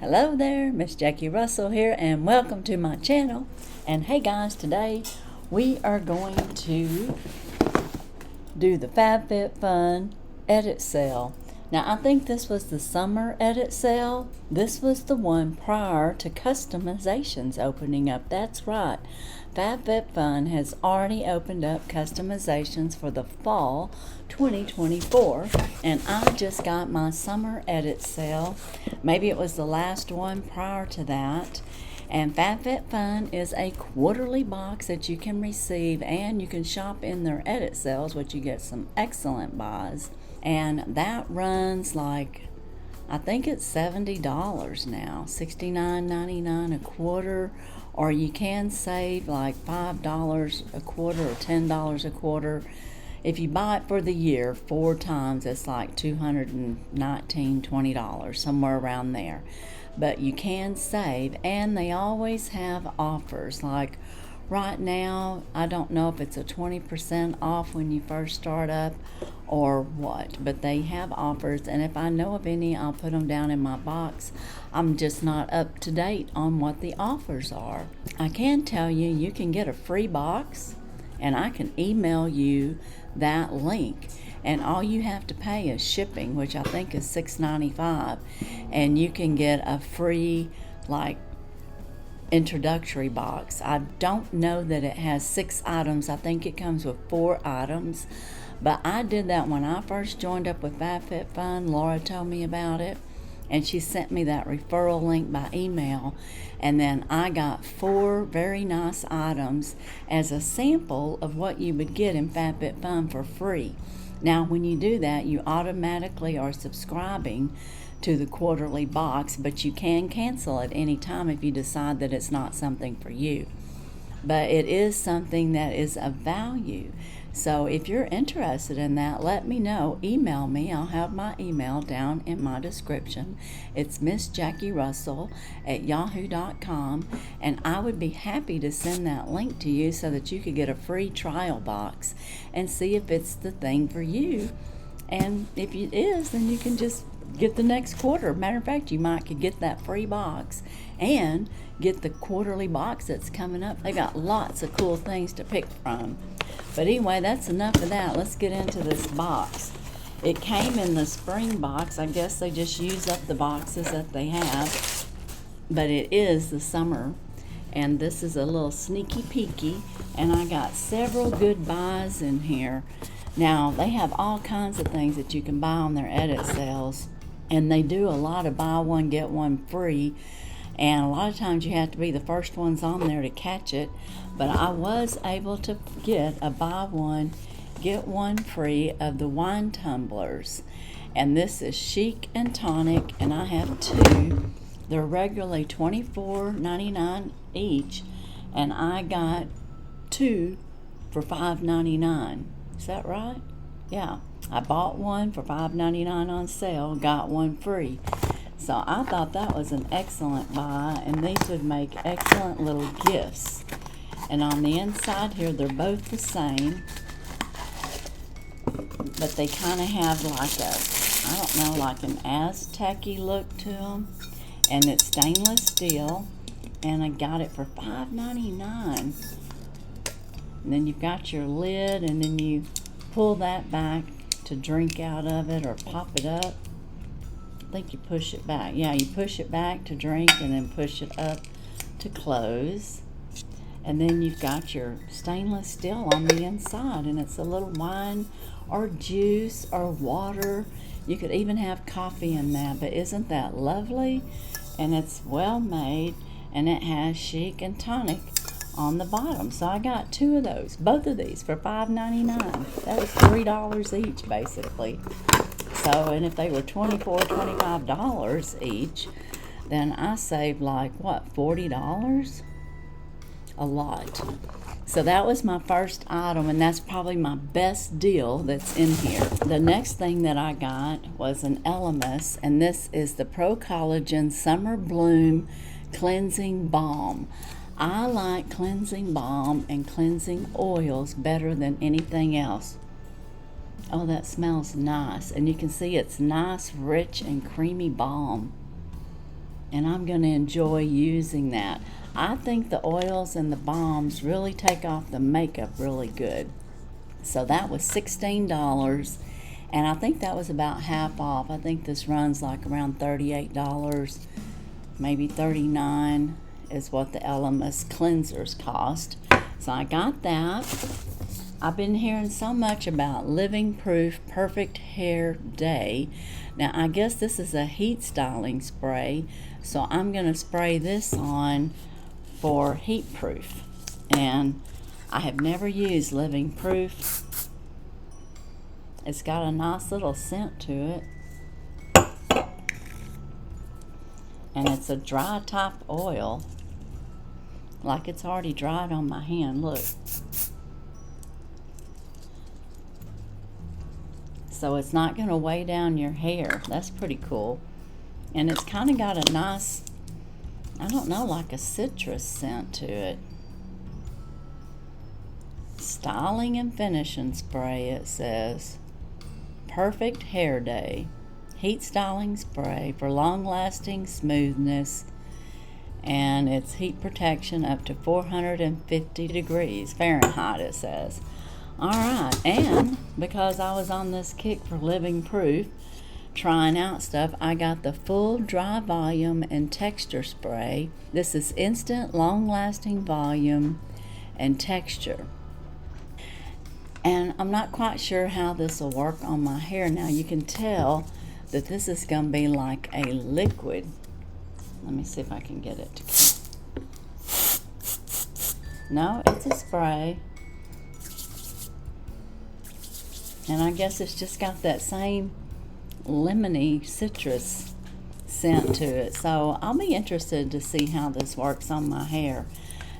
Hello there, Miss Jackie Russell here, and welcome to my channel. And hey guys, today we are going to do the FABFITFUN edit sale. Now I think this was the summer edit sale. This was the one prior to customizations opening up. That's right. FABFITFUN has already opened up customizations for the fall 2024, and I just got my summer edit sale. Maybe it was the last one prior to that. And FABFITFUN is a quarterly box that you can receive, and you can shop in their edit sales, which you get some excellent buys. And that runs like, I think it's $70 now, $69.99 a quarter, or you can save like $5 a quarter or $10 a quarter. If you buy it for the year 4 times, it's like $220, somewhere around there. But you can save, and they always have offers. Like right now, I don't know if it's a 20% off when you first start up or what, but they have offers, and if I know of any, I'll put them down in my box. I'm just not up to date on what the offers are. I can tell you, you can get a free box, and I can email you that link, and all you have to pay is shipping, which I think is $6.95, and you can get a free like introductory box. I don't know that it has 6 items. I think it comes with 4 items, but I did that when I first joined up with FABFITFUN. Laura told me about it, and she sent me that referral link by email, and then I got 4 very nice items as a sample of what you would get in FABFITFUN for free. Now when you do that, you automatically are subscribing to the quarterly box, but you can cancel at any time if you decide that it's not something for you. But it is something that is of value. So if you're interested in that, let me know. Email me. I'll have my email down in my description. It's MissJackieRussell@yahoo.com, and I would be happy to send that link to you so that you could get a free trial box and see if it's the thing for you. And if it is, then you can just get the next quarter. Matter of fact, you might could get that free box and get the quarterly box that's coming up. They got lots of cool things to pick from. But anyway, that's enough of that. Let's get into this box. It came in the spring box. I guess they just use up the boxes that they have. But it is the summer. And this is a little sneaky peeky. And I got several good buys in here. Now, they have all kinds of things that you can buy on their edit sales. And they do a lot of buy one, get one free. And a lot of times you have to be the first ones on there to catch it. But I was able to get a buy one, get one free of the wine tumblers. And this is Chic and Tonic, and I have 2. They're regularly $24.99 each, and I got 2 for $5.99. Is that right? Yeah. I bought one for $5.99 on sale, got one free. So I thought that was an excellent buy, and these would make excellent little gifts. And on the inside here, they're both the same, but they kind of have like a, I don't know, like an Aztec-y look to them. And it's stainless steel, and I got it for $5.99. And then you've got your lid, and then you pull that back to drink out of it or pop it up. I think you push it back. Yeah, you push it back to drink and then push it up to close. And then you've got your stainless steel on the inside, and it's a little wine or juice or water. You could even have coffee in that, but isn't that lovely? And it's well made, and it has Chic and Tonic on the bottom. So I got 2 of those, both of these for $5.99. That was $3 each basically. So, and if they were $24, $25 each, then I saved like what, $40? A lot. So that was my first item, and that's probably my best deal that's in here. The next thing that I got was an Elemis, and this is the Pro Collagen Summer Bloom Cleansing Balm. I like cleansing balm and cleansing oils better than anything else. Oh, that smells nice. And you can see it's nice, rich, and creamy balm. and I'm going to enjoy using that. I think the oils and the balms really take off the makeup really good. So that was $16, and I think that was about half off. I think this runs like around $38, maybe $39 is what the Elemis cleansers cost. So I got that. I've been hearing so much about Living Proof Perfect Hair Day. Now I guess this is a heat styling spray, so I'm going to spray this on for heat proof. And I have never used Living Proof. It's got a nice little scent to it. And it's a dry type oil. Like it's already dried on my hand, look. So it's not going to weigh down your hair. That's pretty cool. And it's kind of got a nice, I don't know, like a citrus scent to it. Styling and finishing spray, it says. Perfect Hair Day. Heat styling spray for long-lasting smoothness. And it's heat protection up to 450 degrees Fahrenheit, it says. Alright, and because I was on this kick for Living Proof, trying out stuff, I got the full dry volume and texture spray. This is instant long-lasting volume and texture. And I'm not quite sure how this will work on my hair. Now you can tell that this is going to be like a liquid. Let me see if I can get it to. No, it's a spray. And I guess it's just got that same lemony citrus scent to it. So I'll be interested to see how this works on my hair.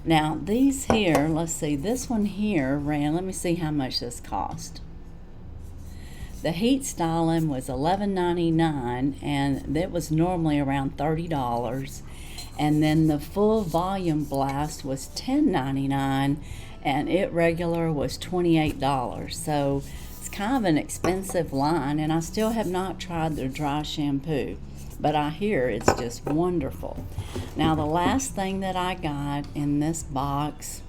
Now these here, let's see, this one here ran, let me see how much this cost. The heat styling was $11.99, and it was normally around $30. And then the full volume blast was $10.99, and it regular was $28. So it's kind of an expensive line, and I still have not tried their dry shampoo, but I hear it's just wonderful. Now the last thing that I got in this box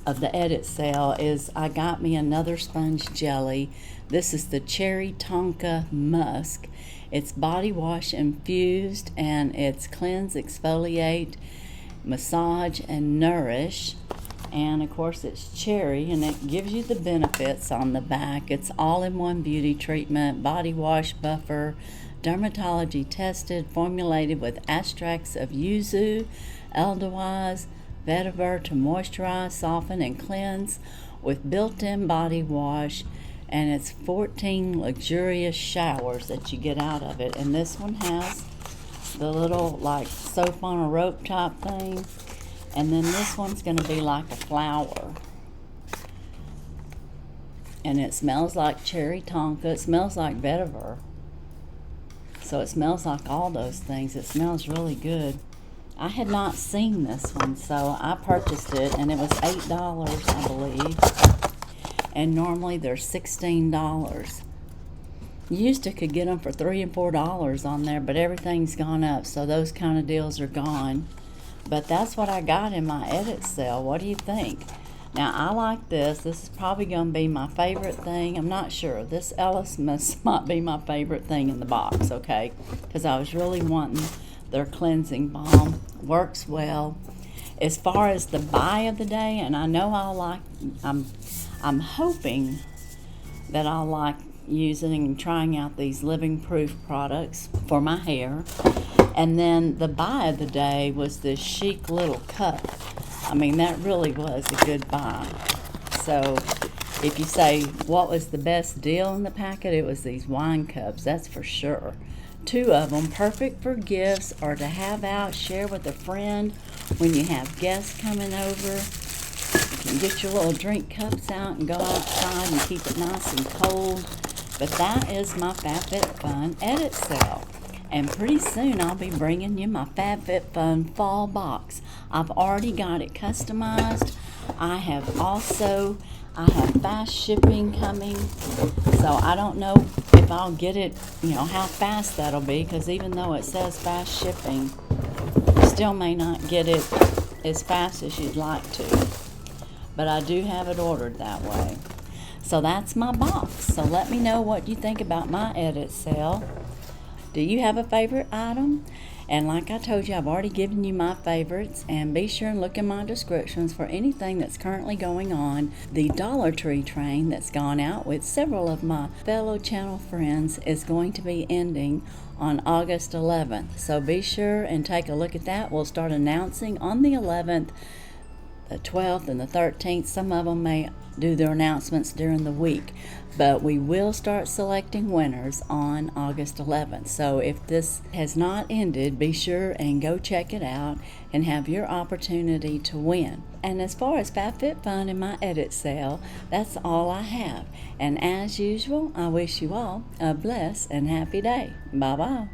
of the edit sale is I got me another sponge jelly. This is the Cherry Tonka Musk. It's body wash infused, and it's cleanse, exfoliate, massage, and nourish. And of course it's cherry, and it gives you the benefits on the back. It's all-in-one beauty treatment, body wash buffer, dermatology tested, formulated with extracts of yuzu, elderwise, vetiver to moisturize, soften, and cleanse with built-in body wash. And it's 14 luxurious showers that you get out of it. And this one has the little like soap on a rope type thing. And then this one's going to be like a flower. And it smells like cherry tonka. It smells like vetiver. So it smells like all those things. It smells really good. I had not seen this one, so I purchased it, and it was $8, I believe. And normally they're $16. You used to could get them for $3 and $4 on there, but everything's gone up, so those kind of deals are gone. But that's what I got in my edit sale. What do you think? Now I like this. This is probably going to be my favorite thing. I'm not sure. This Elemis might be my favorite thing in the box, okay? Because I was really wanting their cleansing balm. Works well. As far as the buy of the day, and I know I'll like, I'm hoping that I'll like using and trying out these Living Proof products for my hair. And then the buy of the day was this chic little cup. I mean, that really was a good buy. So if you say what was the best deal in the packet, it was these wine cups, that's for sure. 2 of them, perfect for gifts or to have out, share with a friend when you have guests coming over. You can get your little drink cups out and go outside and keep it nice and cold. But that is my FABFITFUN edit sale. And pretty soon I'll be bringing you my FABFITFUN fall box. I've already got it customized. I have fast shipping coming. So I don't know if I'll get it, how fast that'll be, because even though it says fast shipping, still may not get it as fast as you'd like to, but I do have it ordered that way. So that's my box. So let me know what you think about my edit sale. Do you have a favorite item? And like I told you, I've already given you my favorites, and be sure and look in my descriptions for anything that's currently going on. The Dollar Tree train that's gone out with several of my fellow channel friends is going to be ending on August 11th. So be sure and take a look at that. We'll start announcing on the 11th, the 12th, and the 13th. Some of them may do their announcements during the week, but we will start selecting winners on August 11th. So if this has not ended, be sure and go check it out and have your opportunity to win. And as far as FABFITFUN and my edit sale, that's all I have. And as usual, I wish you all a blessed and happy day. Bye-bye.